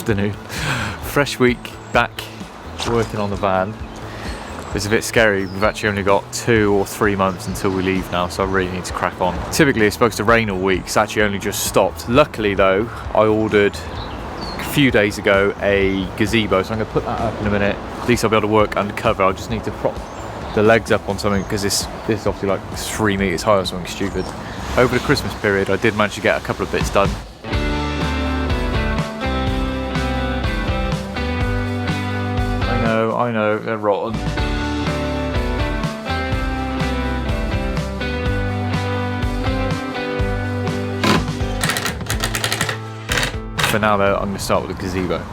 afternoon. Fresh week back working on the van. It's a bit scary. We've actually only got 2 or 3 months until we leave now, so I really need to crack on. Typically it's supposed to rain all week. It's actually only just stopped. Luckily though, I ordered a few days ago a gazebo, so I'm going to put that up in a minute. At least I'll be able to work undercover. I'll just need to prop the legs up on something because this is obviously like 3 meters high or something stupid. Over the Christmas period I did manage to get a couple of bits done. I know, they're rotten. For now though, I'm going to start with the gazebo.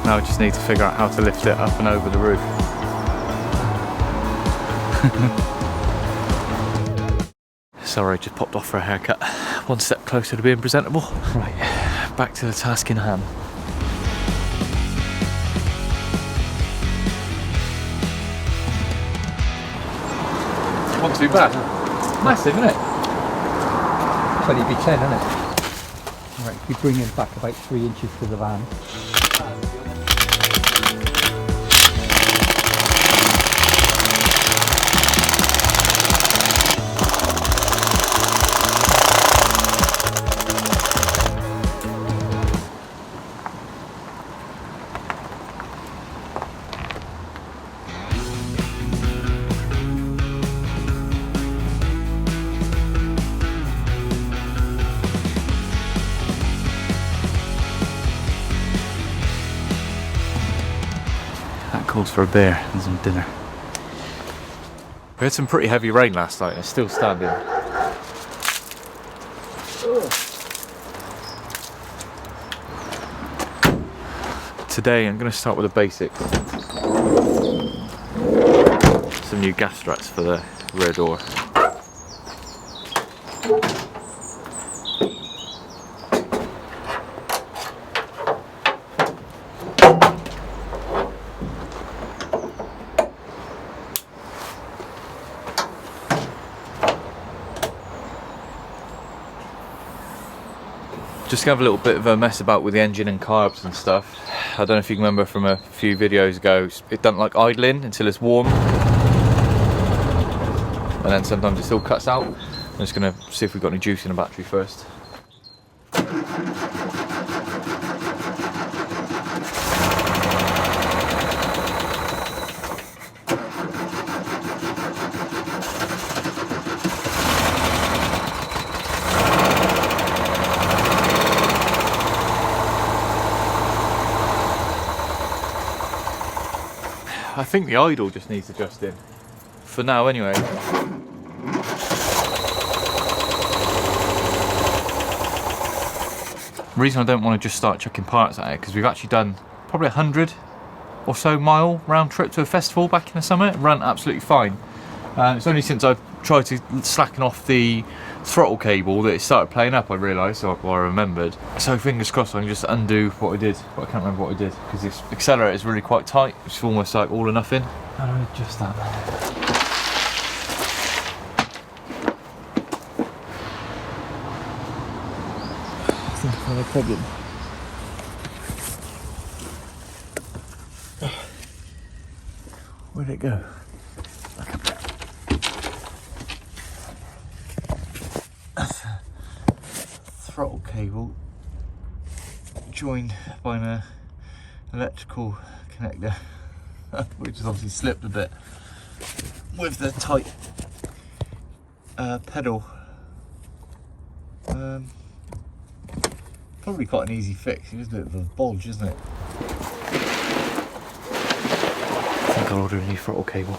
Now I just need to figure out how to lift it up and over the roof. Sorry, just popped off for a haircut. One step closer to being presentable. Right, back to the task in hand. Not too bad. Massive, isn't it? 20 by 10, isn't it? Right, you bring it back about 3 inches to the van. Calls for a beer and some dinner. We had some pretty heavy rain last night and it's still standing. Today I'm going to start with the basics. Some new gas struts for the rear door. Just gonna have a little bit of a mess about with the engine and carbs and stuff. I don't know if you can remember from a few videos ago, it doesn't like idling until it's warm. And then sometimes it still cuts out. I'm just gonna see if we've got any juice in the battery first. I think the idle just needs adjusting. For now anyway. The reason I don't want to just start chucking parts at it, because we've actually done probably 100 or so mile round trip to a festival back in the summer. It ran absolutely fine. It's only since I've tried to slacken off the throttle cable that it started playing up, I realised, or I remembered. So fingers crossed I can just undo what I did, but I can't remember what I did, because this accelerator is really quite tight. It's almost like all or nothing. How do I adjust that? I think I've got a problem. Where'd it go? Throttle cable joined by an electrical connector, which has obviously slipped a bit with the tight pedal. Probably quite an easy fix. It was a bit of a bulge, isn't it? I think I'll order a new throttle cable.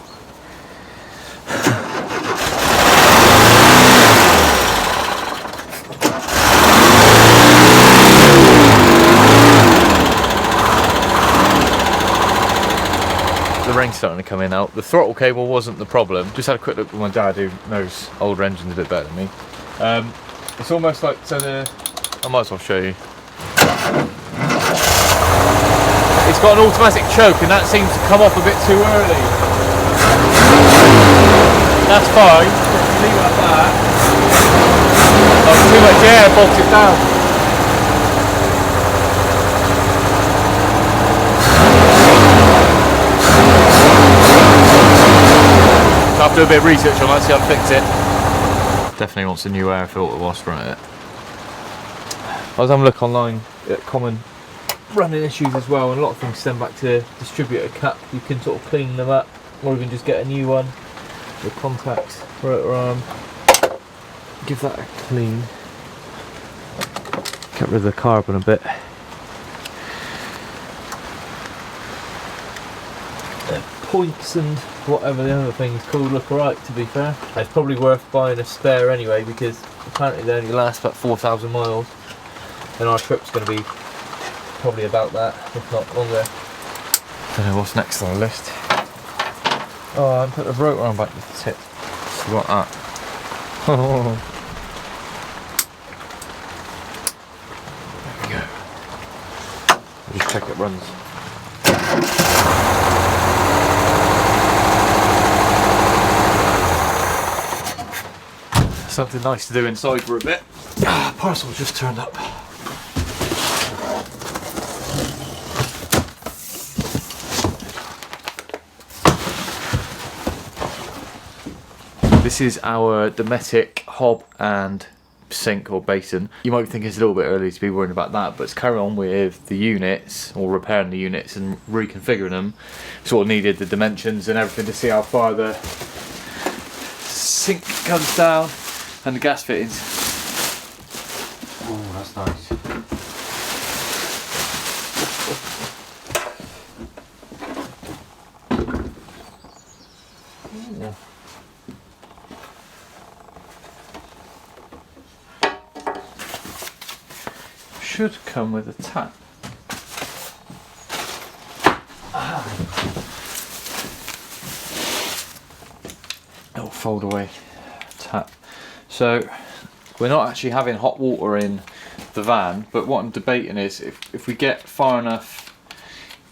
starting to come in now. The throttle cable wasn't the problem. Just had a quick look with my dad, who knows older engines a bit better than me. It's almost like, so I might as well show you. It's got an automatic choke, and that seems to come off a bit too early. That's fine, just leave it like that. Oh, too much air bogs it down. So I have to do a bit of research on that, see how to fix it. Definitely wants a new air filter whilst we're at it. I was having a look online at common running issues as well, and a lot of things stem back to distributor cap. You can sort of clean them up, or even just get a new one. The contacts, rotor arm, give that a clean. Get rid of the carbon a bit. The points and whatever the other things called look alright, to be fair. It's probably worth buying a spare anyway, because apparently they only last about 4,000 miles, and our trip's going to be probably about that, if not longer. Don't know what's next on the list. Oh, I put the rotor on back with the tip. Forgot that. Oh. There we go. I'll just check it runs. Something nice to do inside for a bit. Parcel just turned up. This is our Dometic hob and sink or basin. You might think it's a little bit early to be worrying about that, but to carry on with the units, or repairing the units and reconfiguring them, sort of needed the dimensions and everything to see how far the sink comes down and the gas fittings. Oh, that's nice. Yeah. Should come with a tap. It'll fold away. Tap. So we're not actually having hot water in the van, but what I'm debating is if we get far enough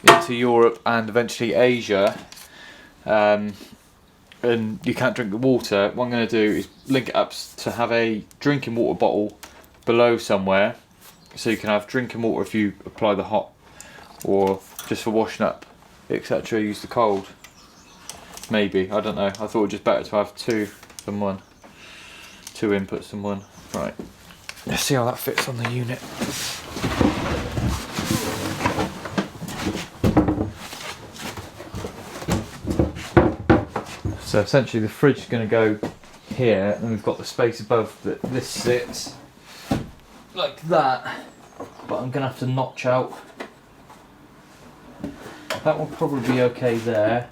into Europe and eventually Asia, and you can't drink the water, what I'm going to do is link it up to have a drinking water bottle below somewhere, so you can have drinking water if you apply the hot, or just for washing up, etc. Use the cold. Maybe, I don't know. I thought it was just better to have two than one. Two inputs than one. Right. Let's see how that fits on the unit. So essentially the fridge is going to go here, and we've got the space above that this sits like that, but I'm going to have to notch out. That will probably be okay there.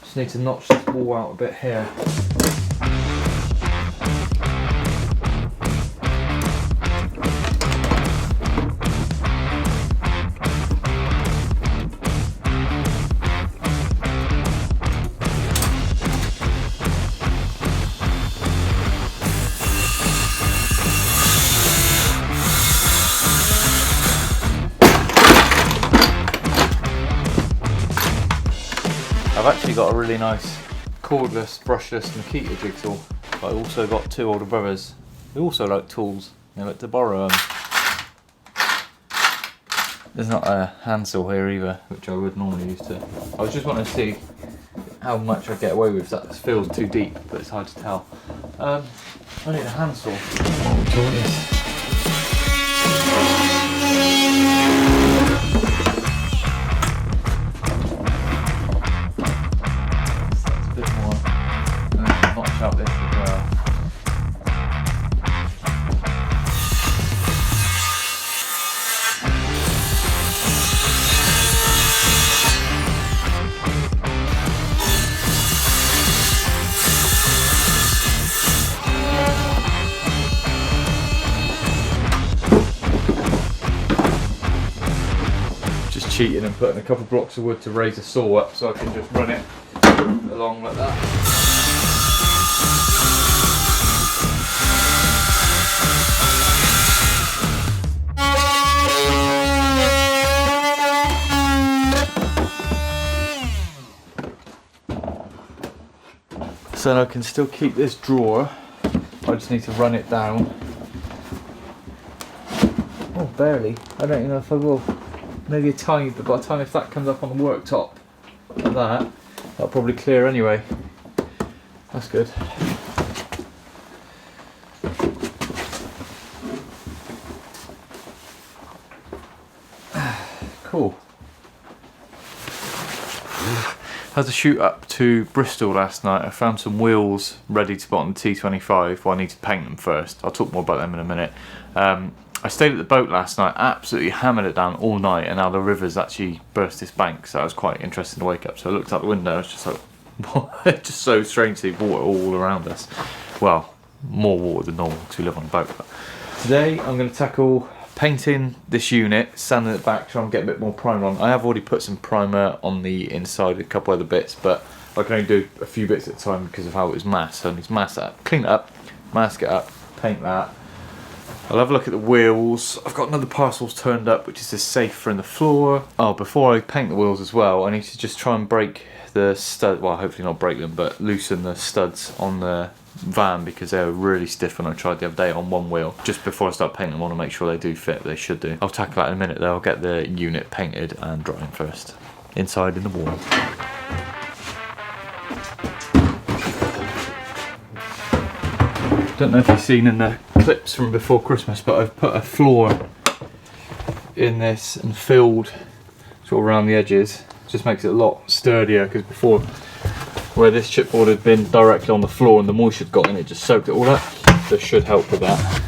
Just need to notch this wall out a bit here. I've actually got a really nice cordless, brushless Makita jigsaw, but I also got two older brothers who also like tools. They like to borrow them. There's not a handsaw here either, which I would normally use to. I was just wanting to see how much I get away with. That feels too deep, but it's hard to tell. I need a handsaw. What tool is? Out this as well. sheeting and putting a couple of blocks of wood to raise the saw up so I can just run it along like that. So I can still keep this drawer, I just need to run it down. Oh, barely. I don't even know if I will. Maybe a tiny bit. By the time if that comes up on the worktop like that, that'll probably clear anyway. That's good. Cool. Had to shoot up to Bristol last night. I found some wheels ready to put on the T25. Well, I need to paint them first. I'll talk more about them in a minute. I stayed at the boat last night, absolutely hammered it down all night, and now the river's actually burst its bank, so that was quite interesting to wake up. So I looked out the window, it's just like, what? Just so strange to see water all around us. Well, more water than normal because we live on a boat. But today I'm going to tackle painting this unit, sanding it back, trying to get a bit more primer on. I have already put some primer on the inside, a couple other bits, but I can only do a few bits at a time because of how it was masked. So I need to mask that, clean it up, mask it up, paint that. I'll have a look at the wheels. I've got another parcels turned up, which is the safer in the floor. Oh, before I paint the wheels as well, I need to just try and break the stud, well, hopefully not break them, but loosen the studs on the van because they were really stiff when I tried the other day on one wheel. Just before I start painting, I want to make sure they do fit. They should do. I'll tackle that in a minute though. I'll get the unit painted and drying first. Inside in the wall. Don't know if you've seen in the clips from before Christmas, but I've put a floor in this and filled sort of around the edges. Just makes it a lot sturdier because before, where this chipboard had been directly on the floor and the moisture had got in, it just soaked it all up. This should help with that.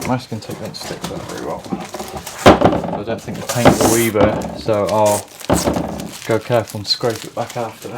Masking tape don't stick to that very well. I don't think the paint will either, so I'll go careful and scrape it back after.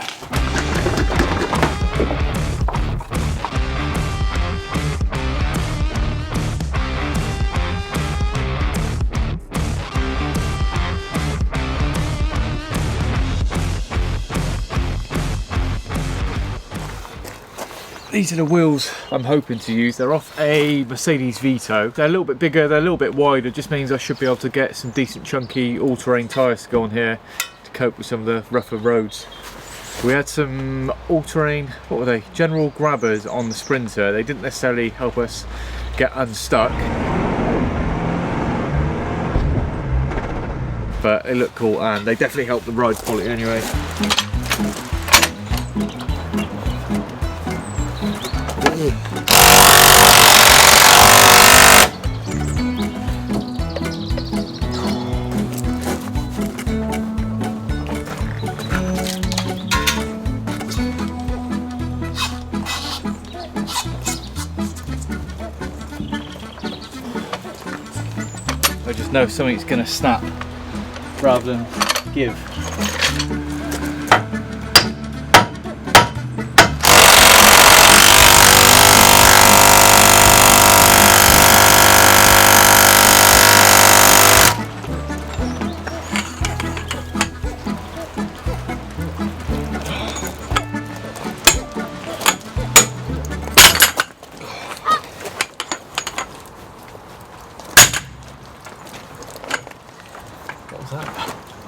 These are the wheels I'm hoping to use. They're off a Mercedes Vito. They're a little bit bigger, they're a little bit wider. Just means I should be able to get some decent chunky all-terrain tyres to go on here to cope with some of the rougher roads. We had some all-terrain, what were they? General grabbers on the Sprinter. They didn't necessarily help us get unstuck, but they look cool and they definitely help the ride quality anyway. I just know something's going to snap rather than give.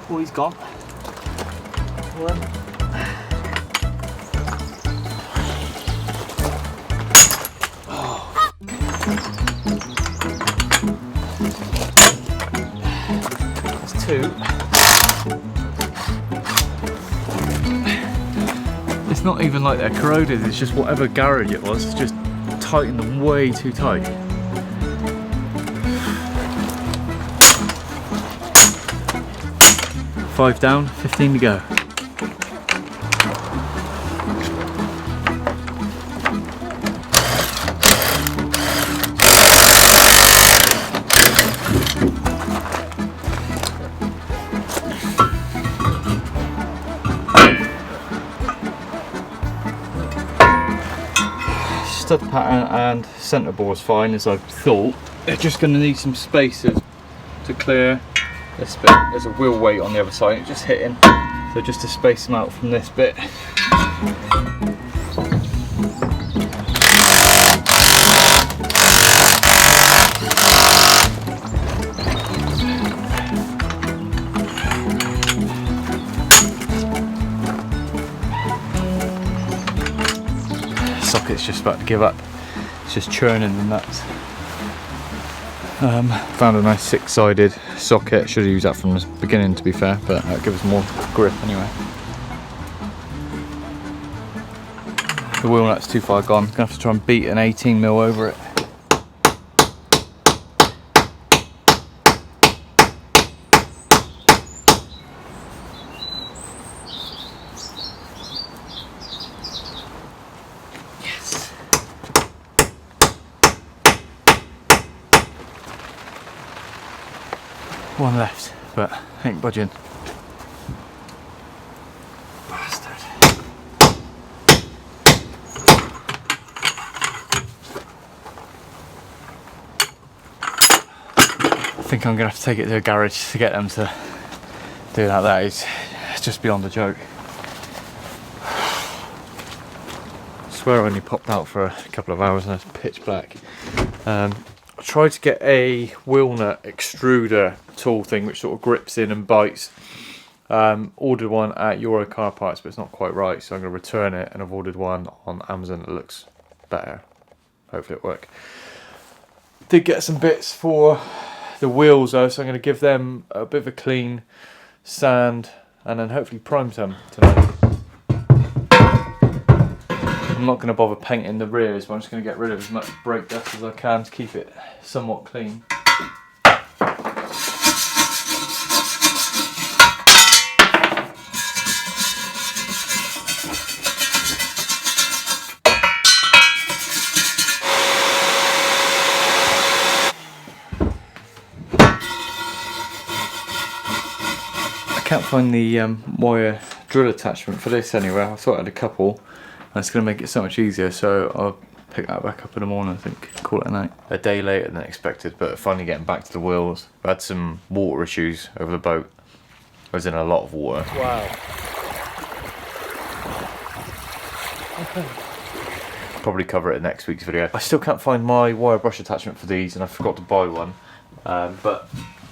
Oh, he's gone. One. Oh. That's two. It's not even like they're corroded, it's just whatever garage it was, it's just tightened them way too tight. Five down, 15 to go. stud pattern and centre bore's fine, as I thought. They're just going to need some spacers to clear this bit. There's a wheel weight on the other side, it's just hitting. So just to space them out from this bit. Socket's just about to give up. It's just churning the nuts. Found a nice six-sided socket. Should have used that from the beginning, to be fair, but that gives us more grip anyway. The wheel nut's too far gone. Gonna have to try and beat an 18mm over it. One left, but ain't budging. Bastard. I think I'm gonna have to take it to a garage to get them to do that. That is just beyond a joke. I swear I only popped out for a couple of hours and it's pitch black. I tried to get a wheel nut extruder tool thing which sort of grips in and bites. Ordered one at Euro Car Parts, but it's not quite right, so I'm going to return it, and I've ordered one on Amazon that looks better. Hopefully it'll work. Did get some bits for the wheels though, so I'm going to give them a bit of a clean, sand, and then hopefully prime them tonight. I'm not going to bother painting the rears, but I'm just going to get rid of as much brake dust as I can to keep it somewhat clean. I can't find the wire drill attachment for this anywhere. I thought I had a couple. That's going to make it so much easier, so I'll pick that back up in the morning, I think, call it a night. A day later than expected, but finally getting back to the wheels. I had some water issues over the boat. I was in a lot of water. Wow. Okay. Probably cover it in next week's video. I still can't find my wire brush attachment for these, and I forgot to buy one. But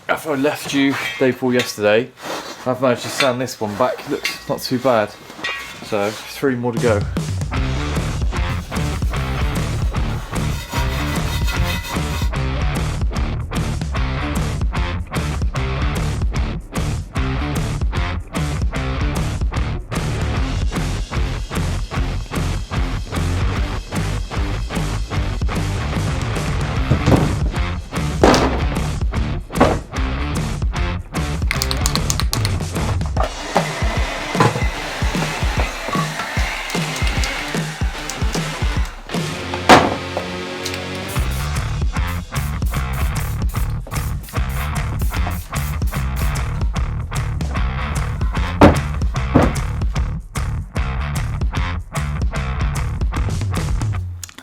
after I left you day before yesterday, I've managed to sand this one back. It looks not too bad. So 3 more to go.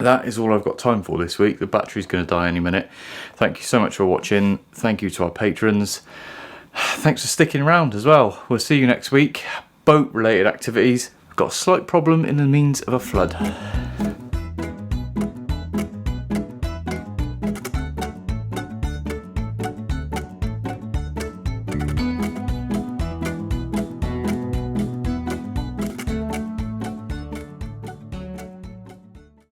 That is all I've got time for this week. The battery's going to die any minute. Thank you so much for watching. Thank you to our patrons. Thanks for sticking around as well. We'll see you next week. Boat related activities. We've got a slight problem in the means of a flood.